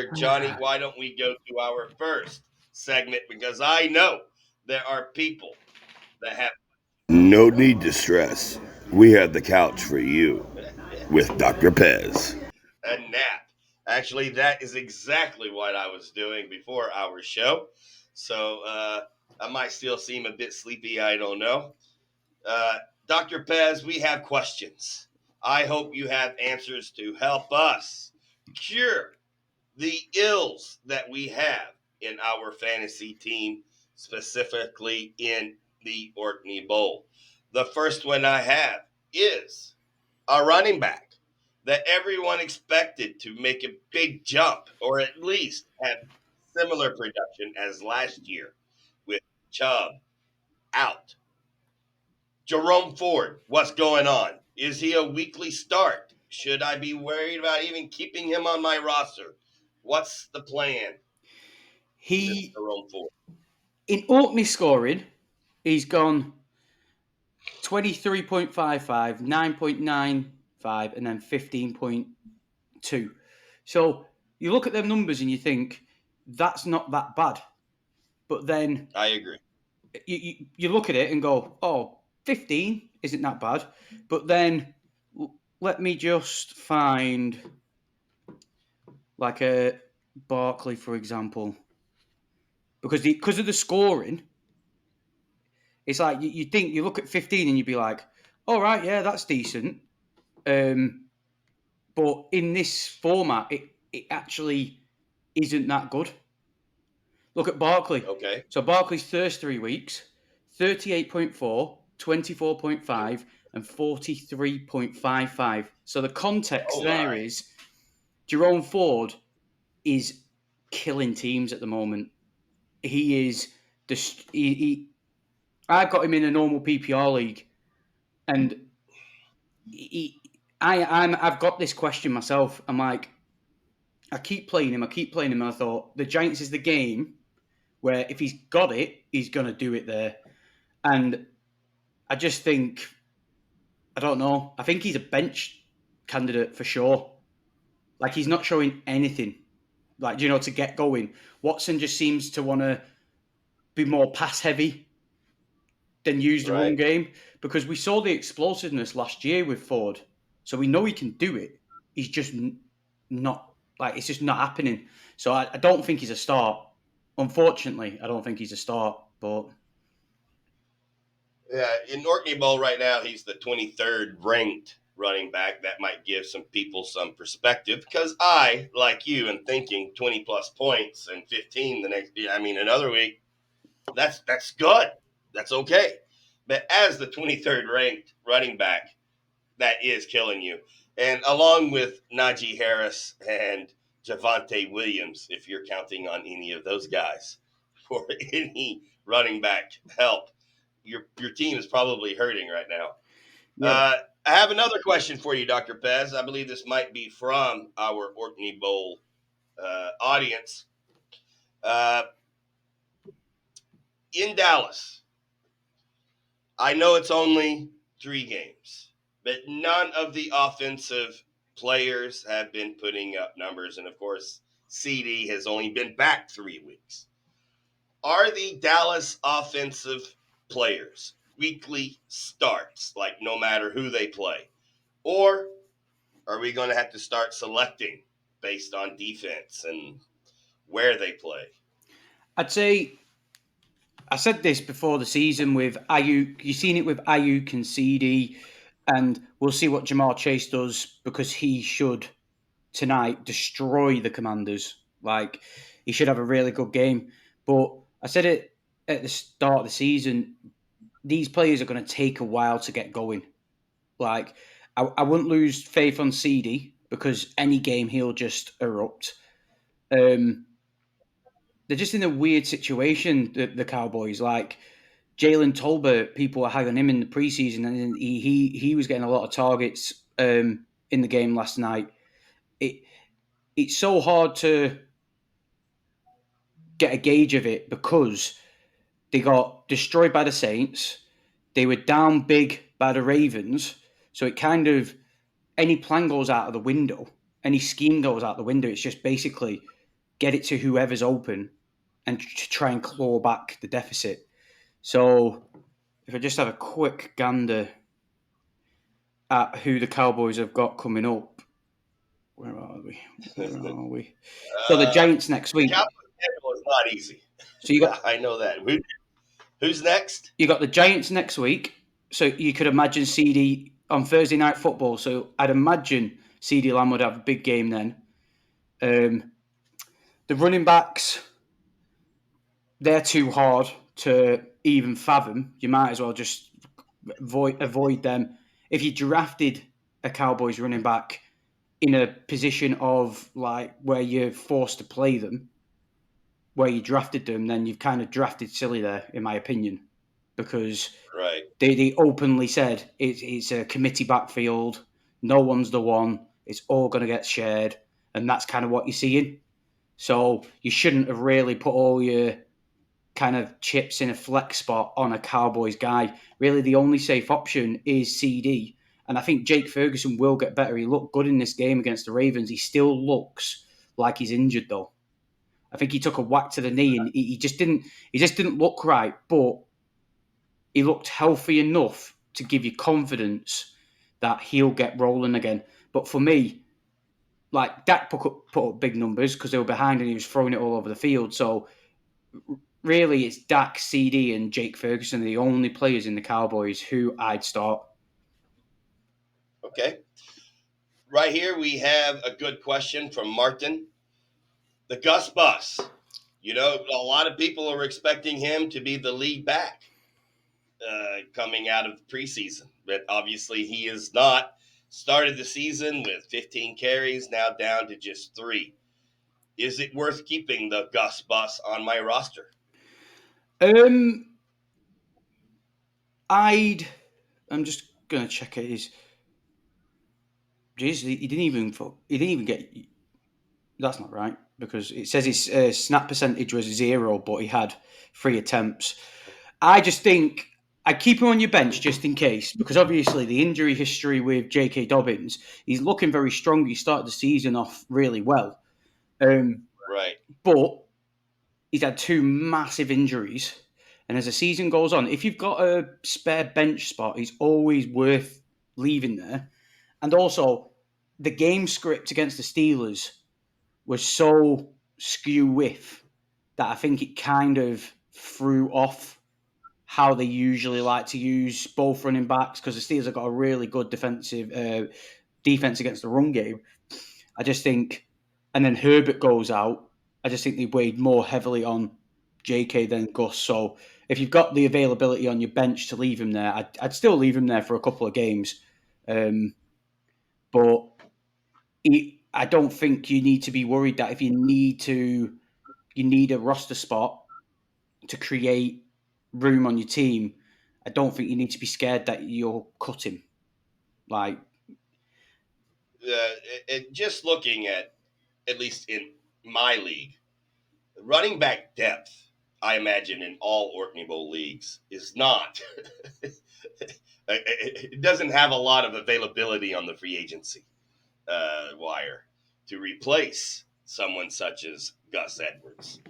Johnny, why don't we go to our first segment? Because I know there are people that have No need to stress. We have the couch for you with Dr. Pez. a nap. Actually, that is exactly what I was doing before our show. So I might still seem a bit sleepy. I don't know. Uh, Dr. Pez, we have questions. I hope you have answers to help us cure the ills that we have in our fantasy team, specifically in the Orkney Bowl. The first one I have is a running back that everyone expected to make a big jump or at least have similar production as last year with Chubb out. Jerome Ford, what's going on? Is he a weekly start? Should I be worried about even keeping him on my roster? What's the plan for this He Jerome Ford? in Orkney scoring, he's gone 23.55, 9.95, and then 15.2. So you look at them numbers and you think that's not that bad. But then I agree. you look at it and go, oh, 15 isn't that bad. But then let me just find like a Barkley, for example, because of the scoring, it's like you think you look at 15 and you'd be like, all right, yeah, that's decent. But in this format, it actually isn't that good. Look at Barkley. Okay. So Barkley's first 3 weeks, 38.4, 24.5, and 43.55. So the context Oh there my. is Jerome Ford is killing teams at the moment. He is I got him in a normal PPR league, and he, I've got this question myself. I'm like, I keep playing him. And I thought the Giants is the game where if he's got it, he's going to do it there. And I just think, I don't know. I think he's a bench candidate for sure. Like he's not showing anything, like to get going. Watson just seems to want to be more pass heavy than use the run Right. game because we saw the explosiveness last year with Ford, so we know he can do it. He's just not like it's just not happening. So I don't think he's a start. Unfortunately, I don't think he's a start. But Yeah, in Orkney Bowl right now, he's the 23rd ranked running back. That might give some people some perspective because I, like you, am thinking 20 plus points and 15 the next. I mean, another week. That's good. That's okay. But as the 23rd ranked running back, that is killing you. And along with Najee Harris and Javante Williams, if you're counting on any of those guys for any running back help, your team is probably hurting right now. yeah, I have another question for you, Dr. Pez. I believe this might be from our Orkney Bowl audience. Uh, in Dallas, I know it's only 3 games, but none of the offensive players have been putting up numbers. And of course, CD has only been back 3 weeks. Are the Dallas offensive players weekly starts, like no matter who they play? Or are we going to have to start selecting based on defense and where they play? I'd say I said this before the season with Ayuk. You've seen it with Ayuk and CD, and we'll see what Jamar Chase does because he should tonight destroy the Commanders. Like he should have a really good game. But I said it at the start of the season. These players are going to take a while to get going. Like I wouldn't lose faith on CD because any game he'll just erupt. Um, they're just in a weird situation. The Cowboys, like Jalen Tolbert, people were hanging him in the preseason, and he was getting a lot of targets in the game last night. It it's so hard to get a gauge of it because they got destroyed by the Saints. They were down big by the Ravens, so it kind of any plan goes out of the window, any scheme goes out the window. It's just basically get it to whoever's open, and try and claw back the deficit. So if I just have a quick gander at who the Cowboys have got coming up, where are we? So the Giants next The week. Cowboys schedule is not easy. So you got I know that. Who's next? You got the Giants next week. So you could imagine CD on Thursday Night Football. So I'd imagine CD Lamb would have a big game then. The running backs, they're too hard to even fathom. You might as well just avoid them. If you drafted a Cowboys running back in a position of like where you're forced to play them, where you drafted them, then you've kind of drafted silly there, in my opinion, because Right. they openly said it's a committee backfield. No one's the one. It's all going to get shared, and that's kind of what you're seeing. So you shouldn't have really put all your kind of chips in a flex spot on a Cowboys guy. Really, the only safe option is CD. And I think Jake Ferguson will get better. He looked good in this game against the Ravens. He still looks like he's injured, though. I think he took a whack to the knee, and he just didn't look right. But he looked healthy enough to give you confidence that he'll get rolling again. But for me, like Dak put up big numbers because they were behind and he was throwing it all over the field. So really, it's Dak, CD, and Jake Ferguson, the only players in the Cowboys who I'd start. Okay. Right here, we have a good question from Martin. The Gus Bus. You know, a lot of people are expecting him to be the lead back coming out of the preseason, but obviously he is not. Started the season with 15 carries, now down to just 3. Is it worth keeping the Gus Bus on my roster? I'm just gonna check it. Jeez, he didn't even get. That's not right because it says his snap percentage was 0, but he had 3 attempts. I just think I'd keep him on your bench just in case, because obviously the injury history with J.K. Dobbins, he's looking very strong. He started the season off really well. Right. But he's had 2 massive injuries. And as the season goes on, if you've got a spare bench spot, he's always worth leaving there. And also, the game script against the Steelers was so skew with that I think it kind of threw off how they usually like to use both running backs, because the Steelers have got a really good defense against the run game. I just think, and then Herbert goes out, I just think they weighed more heavily on JK than Gus. So if you've got the availability on your bench to leave him there, I'd still leave him there for a couple of games. But I don't think you need to be worried that if you need a roster spot to create room on your team, I don't think you need to be scared that you'll cut him. Like, just looking at least in my league, running back depth, I imagine in all OrkneyBowl leagues, is not. It doesn't have a lot of availability on the free agency wire to replace someone such as Gus Edwards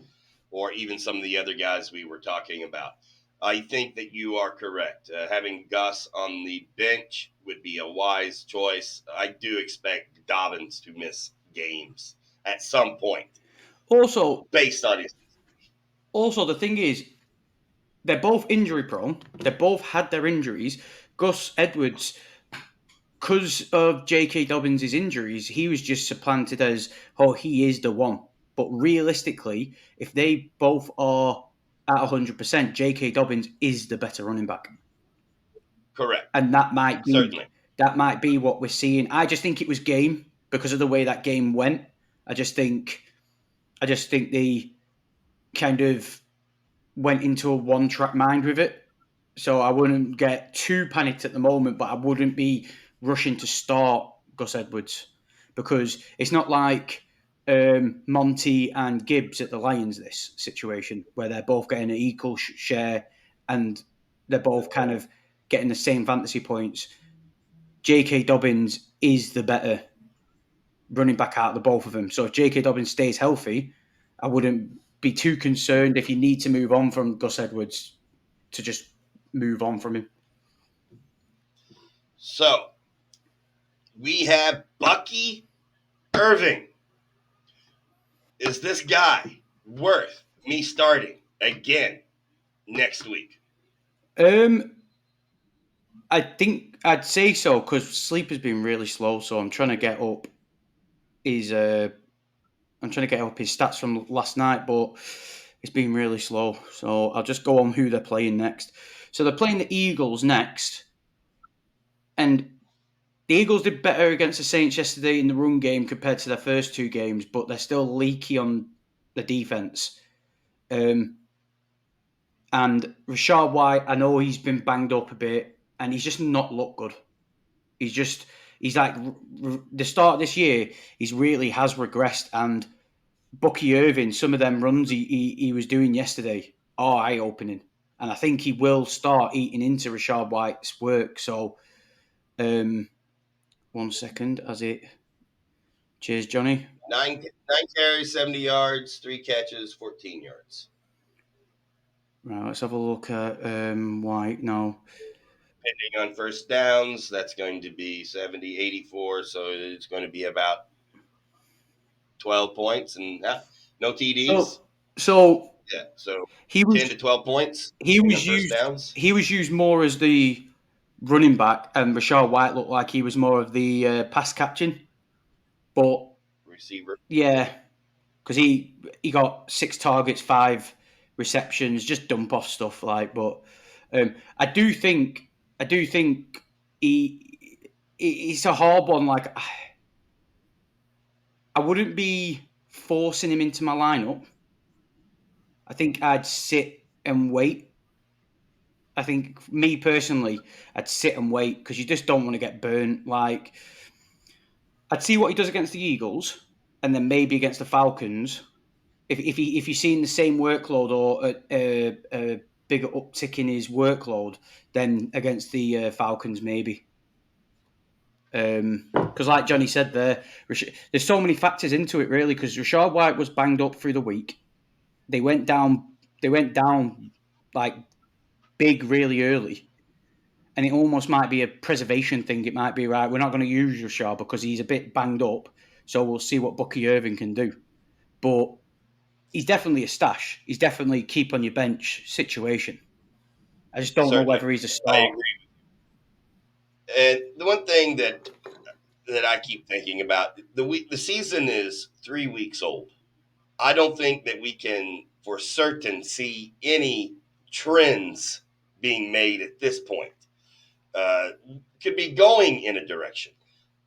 or even some of the other guys we were talking about. I think that you are correct. Having Gus on the bench would be a wise choice. I do expect Dobbins to miss games at some point. Also, based on his. Also, the thing is, they're both injury prone. They both had their injuries. Gus Edwards, because of J.K. Dobbins' injuries, he was just supplanted as, he is the one. But realistically, if they both are at 100%, J.K. Dobbins is the better running back. Correct. And that might be Certainly. That might be what we're seeing. I just think it was game because of the way that game went. I just think they kind of went into a one-track mind with it. So I wouldn't get too panicked at the moment, but I wouldn't be rushing to start Gus Edwards because it's not like Monty and Gibbs at the Lions, this situation, where they're both getting an equal share and they're both kind of getting the same fantasy points. J.K. Dobbins is the better running back out of the both of them. So if J.K. Dobbins stays healthy, I wouldn't be too concerned if you need to move on from Gus Edwards to just move on from him. So we have Bucky Irving. Is this guy worth me starting again next week? I think I'd say so because sleep has been really slow. So I'm trying to get up his stats from last night, but it's been really slow. So I'll just go on who they're playing next. So they're playing the Eagles next, and the Eagles did better against the Saints yesterday in the run game compared to their first two games, but they're still leaky on the defense. And Rashad White, I know he's been banged up a bit, and he's just not looked good. He's like the start of this year, he's really has regressed. And Bucky Irving, some of them runs he was doing yesterday are eye opening, and I think he will start eating into Rashad White's work. So, 1 second, as it. Cheers, Johnny. Nine carries, 70 yards, 3 catches, 14 yards. Right, let's have a look at White now. Depending on first downs, that's going to be 70, 84. So it's going to be about 12 points and no TDs. So yeah, so he was 10 to 12 points. he was on first used downs. he was used more as the running back, and Rashad White looked like he was more of the pass catching. But Receiver. yeah, because he got 6 targets, 5 receptions, just dump off stuff like. But I do think it's a hard one. Like, I wouldn't be forcing him into my lineup. I think I'd sit and wait. I think, me personally, I'd sit and wait because you just don't want to get burnt. Like, I'd see what he does against the Eagles, and then maybe against the Falcons. If you're seeing the same workload or a bigger uptick in his workload, then against the Falcons maybe. Because like Johnny said there, there's so many factors into it really. Because Rashad White was banged up through the week. They went down like big really early, and it almost might be a preservation thing. It might be right. We're not going to use Rashad because he's a bit banged up, so we'll see what Bucky Irving can do. But he's definitely a stash. He's definitely keep on your bench situation. I just don't know whether he's a start. I agree. And the one thing that I keep thinking about, the season is 3 weeks old. I don't think that we can for certain see any trends being made at this point. Could be going in a direction,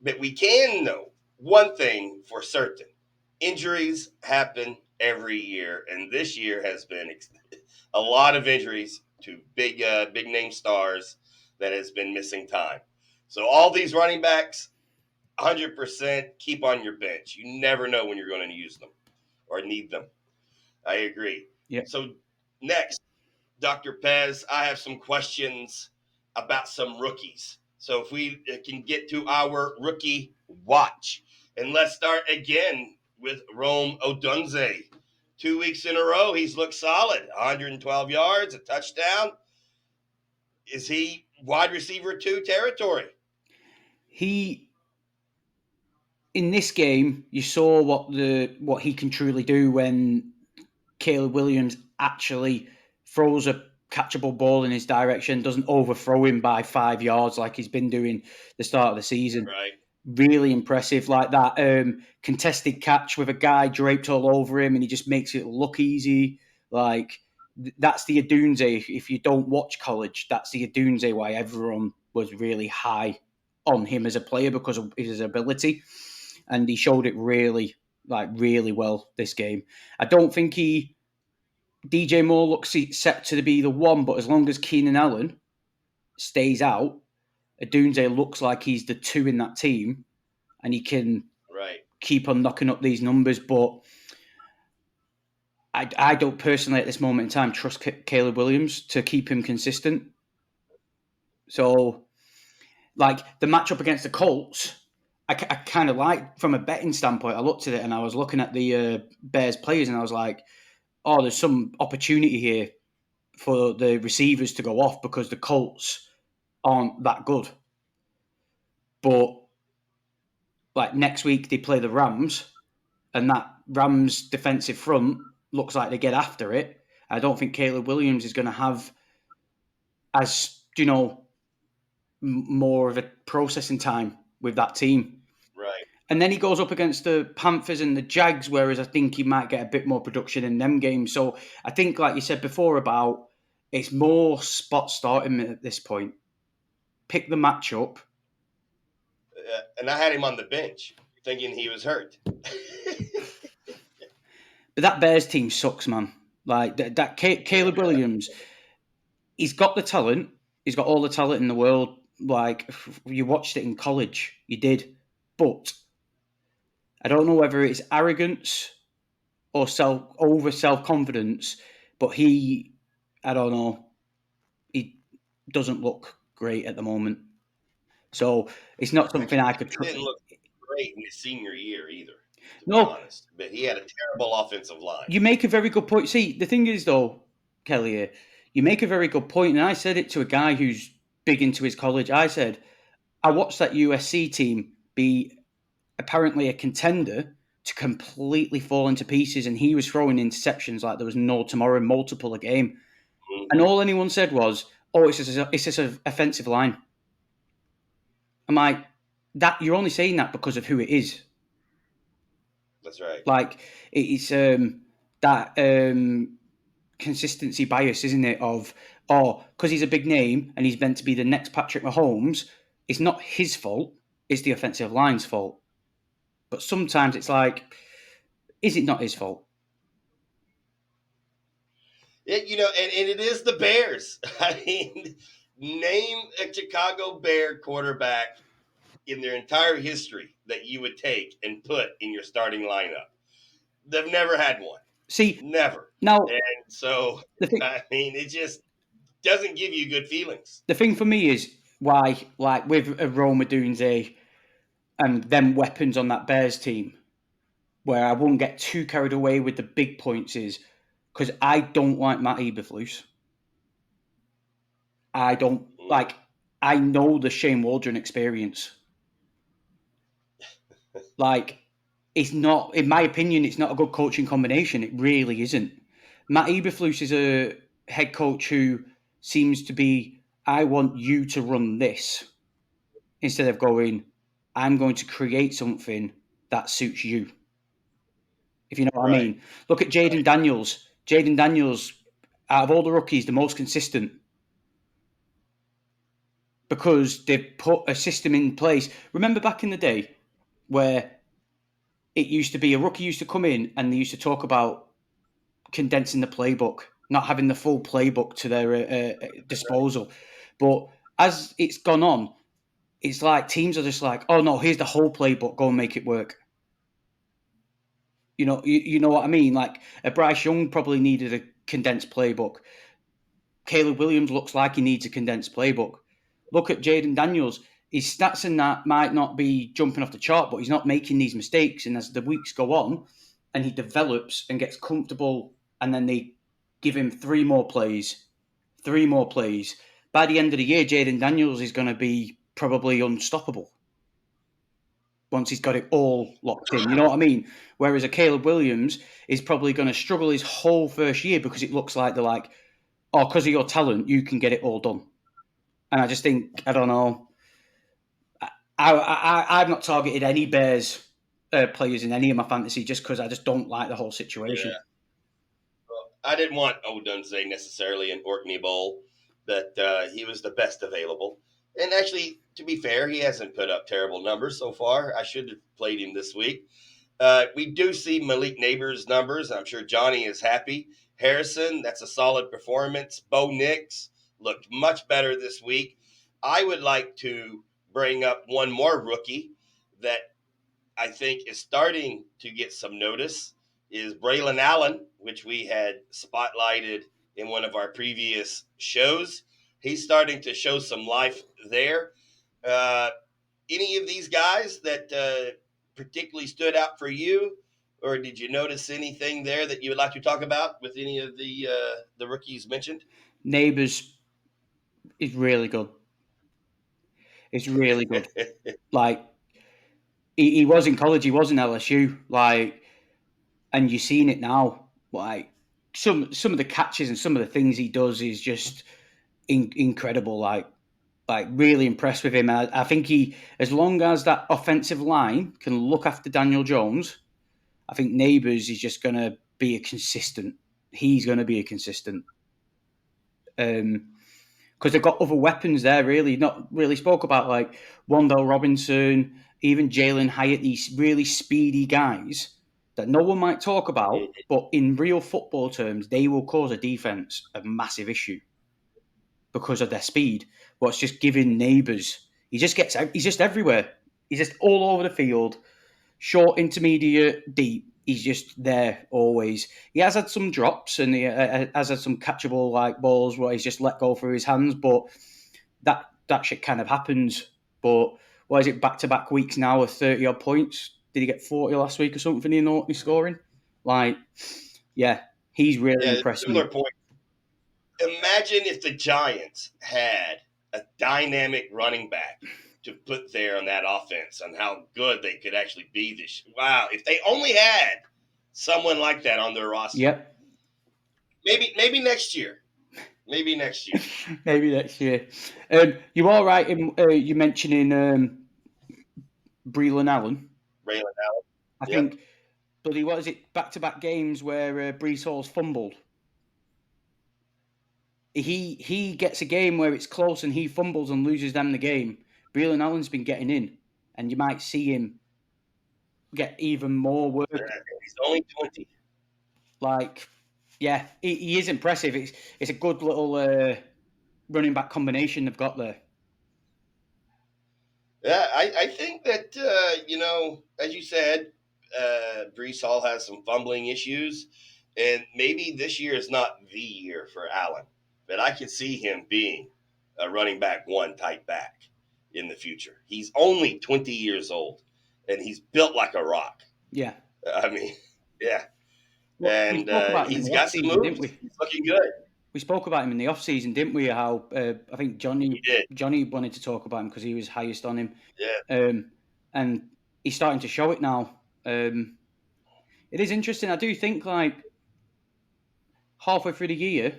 but we can know one thing for certain: injuries happen every year, and this year has been a lot of injuries to big name stars that has been missing time. So all these running backs, 100% keep on your bench. You never know when you're going to use them or need them. I agree. Yeah. So next, Dr. Pez, I have some questions about some rookies. So if we can get to our rookie watch, and let's start again with Rome Odunze. 2 weeks in a row, he's looked solid. 112 yards, a touchdown. Is he wide receiver 2 territory? In this game, you saw what he can truly do when Caleb Williams actually throws a catchable ball in his direction, doesn't overthrow him by 5 yards like he's been doing the start of the season. Right. Really impressive, like that contested catch with a guy draped all over him, and he just makes it look easy. Like, that's the Odunze. If you don't watch college, that's the Odunze why everyone was really high on him as a player because of his ability, and he showed it really well this game. I don't think DJ Moore looks set to be the one, but as long as Keenan Allen stays out, Odunze looks like he's the 2 in that team, and he can keep on knocking up these numbers. But I don't personally at this moment in time trust Caleb Williams to keep him consistent. So, like the matchup against the Colts, I kind of like, from a betting standpoint, I looked at it and I was looking at the Bears players and I was like, oh, there's some opportunity here for the receivers to go off because the Colts aren't that good. But like next week they play the Rams, and that Rams defensive front looks like they get after it. I don't think Caleb Williams is going to have as more of a processing time with that team. Right. And then he goes up against the Panthers and the Jags, whereas I think he might get a bit more production in them games. So I think, like you said before, about it's more spot starting at this point. Pick the matchup. And I had him on the bench thinking he was hurt. But that Bears team sucks, man. Like that Caleb Williams, he's got the talent. He's got all the talent in the world. Like, you watched it in college, you did. But I don't know whether it's arrogance or self confidence. But I don't know, he doesn't look great at the moment. So it's not something I could. He didn't look great in his senior year either, to be No, honest. But he had a terrible offensive line. you make a very good point. See, the thing is, though, Kelly, you make a very good point, and I said it to a guy who's big into his college. I said, I watched that USC team be apparently a contender to completely fall into pieces, and he was throwing interceptions like there was no tomorrow, multiple a game. Mm-hmm. And all anyone said was, "Oh, it's just an offensive line." I'm like, that you're only saying that because of who it is. That's right. Like, it's that consistency bias, isn't it? Of, because he's a big name and he's meant to be the next Patrick Mahomes. It's not his fault. It's the offensive line's fault. But sometimes it's like, is it not his fault? And it is the Bears. I mean, name a Chicago Bear quarterback in their entire history that you would take and put in your starting lineup. They've never had one. See, Never. now, And so, it just doesn't give you good feelings. The thing for me is why, like with Roma Dunze and them weapons on that Bears team, where I won't get too carried away with the big points is because I don't like Matt Eberflus. I don't like. I know the Shane Waldron experience. Like, it's not, in my opinion, it's not a good coaching combination. It really isn't. Matt Eberflus is a head coach who seems to be, I want you to run this, instead of going, I'm going to create something that suits you. If you know what I mean. Look at Jaden Daniels. Jaden Daniels, out of all the rookies, the most consistent. Because they've put a system in place. Remember back in the day where it used to be a rookie used to come in and they used to talk about condensing the playbook, not having the full playbook to their disposal. But as it's gone on, it's like teams are just like, oh no, here's the whole playbook, go and make it work. You know what I mean? Like, Bryce Young probably needed a condensed playbook. Caleb Williams looks like he needs a condensed playbook. Look at Jaden Daniels. His stats in that might not be jumping off the chart, but he's not making these mistakes. And as the weeks go on and he develops and gets comfortable, and then they give him three more plays, by the end of the year, Jaden Daniels is going to be probably unstoppable once he's got it all locked in. You know what I mean? Whereas a Caleb Williams is probably going to struggle his whole first year because it looks like they're like, oh, because of your talent, you can get it all done. And I just think, I don't know. I've not targeted any Bears players in any of my fantasy just because I just don't like the whole situation. Yeah. Well, I didn't want Odunze necessarily in OrkneyBowl, but he was the best available. And actually, to be fair, he hasn't put up terrible numbers so far. I should have played him this week. We do see Malik Neighbors' numbers. I'm sure Johnny is happy. Harrison, that's a solid performance. Bo Nix looked much better this week. I would like to bring up one more rookie that I think is starting to get some notice is Braylon Allen, which we had spotlighted in one of our previous shows. He's starting to show some life there. any of these guys that particularly stood out for you, or did you notice anything there that you would like to talk about with any of the rookies mentioned? Neighbours is really good. It's really good. Like he was in college, he was in LSU. Like, and you've seen it now. Like some of the catches and some of the things he does is just incredible. Like really impressed with him. I think he, as long as that offensive line can look after Daniel Jones, I think Neighbours is just going to be a consistent. He's going to be a consistent. Because they've got other weapons there. Really, not really spoke about like Wandell Robinson, even Jalen Hyatt. These really speedy guys that no one might talk about, but in real football terms, they will cause a defense a massive issue because of their speed. What's just giving Neighbours, he's just everywhere. He's just all over the field, short, intermediate, deep. He's just there always. He has had some drops and he has had some catchable like balls where he's just let go through his hands, but that shit kind of happens. But what is it, back to back weeks now of 30 odd points? Did he get 40 last week or something in Orkney scoring? Like, yeah, he's really Yeah, impressed similar me. point. Imagine if the Giants had a dynamic running back to put there on that offense and how good they could actually be this. Wow, if they only had someone like that on their roster. Yep. Maybe next year. Maybe next year. Maybe next year. You all right in you mentioning Breland Allen? Raylan Allen. I Yep. think, bloody, what is it? Back to back games where Brees Hall's fumbled. He gets a game where it's close and he fumbles and loses them the game. Breland Allen's been getting in, and you might see him get even more work. He's only 20. Like, yeah, he is impressive. It's a good little running back combination they've got there. Yeah, I think that, as you said, Brees Hall has some fumbling issues, and maybe this year is not the year for Allen, but I could see him being a running back one type back in the future. He's only 20 years old, and he's built like a rock. Yeah. I mean, yeah, Well, we and spoke about him in he's the off got some season, didn't moves. we? He's looking good. We spoke about him in the off season, didn't we? How I think He did. Johnny wanted to talk about him because he was highest on him, Yeah. and he's starting to show it now. It is interesting. I do think like halfway through the year,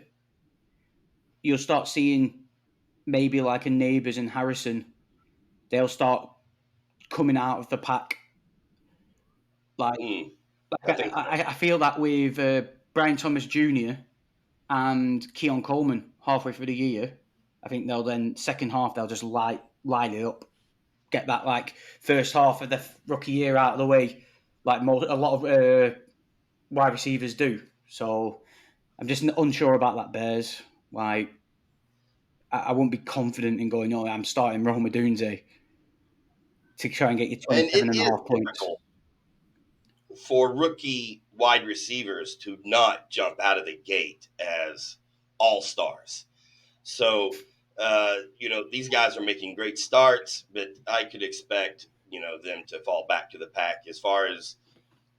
you'll start seeing maybe like a Neighbours and Harrison. They'll start coming out of the pack. Like, I think so. I feel that with Brian Thomas Jr. and Keon Coleman halfway through the year. I think they'll then second half they'll just light it up, get that like first half of the rookie year out of the way, like a lot of wide receivers do. So I'm just unsure about that Bears. Like I won't be confident in going, oh, I'm starting Roma Dunze to try and get you And 27 it and a is half points. difficult for rookie wide receivers to not jump out of the gate as all stars. So, these guys are making great starts, but I could expect, them to fall back to the pack as far as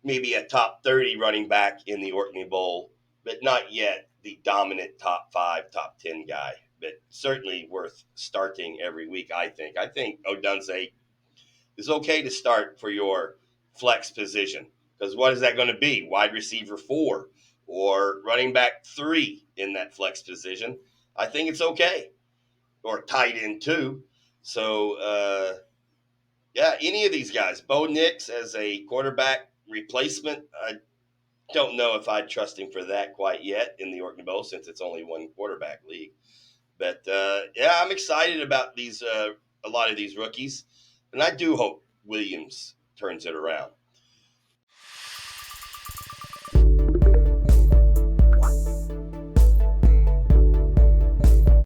maybe a top 30 running back in the Orkney Bowl, but not yet the dominant top 5, top 10 guy. But certainly worth starting every week, I think. I think Odunze is okay to start for your flex position because what is that going to be? Wide receiver 4 or running back 3 in that flex position? I think it's okay. Or tight end 2. So, yeah, any of these guys. Bo Nix as a quarterback replacement, I don't know if I'd trust him for that quite yet in the Orkney Bowl since it's only one quarterback league. But yeah, I'm excited about these a lot of these rookies, and I do hope Williams turns it around.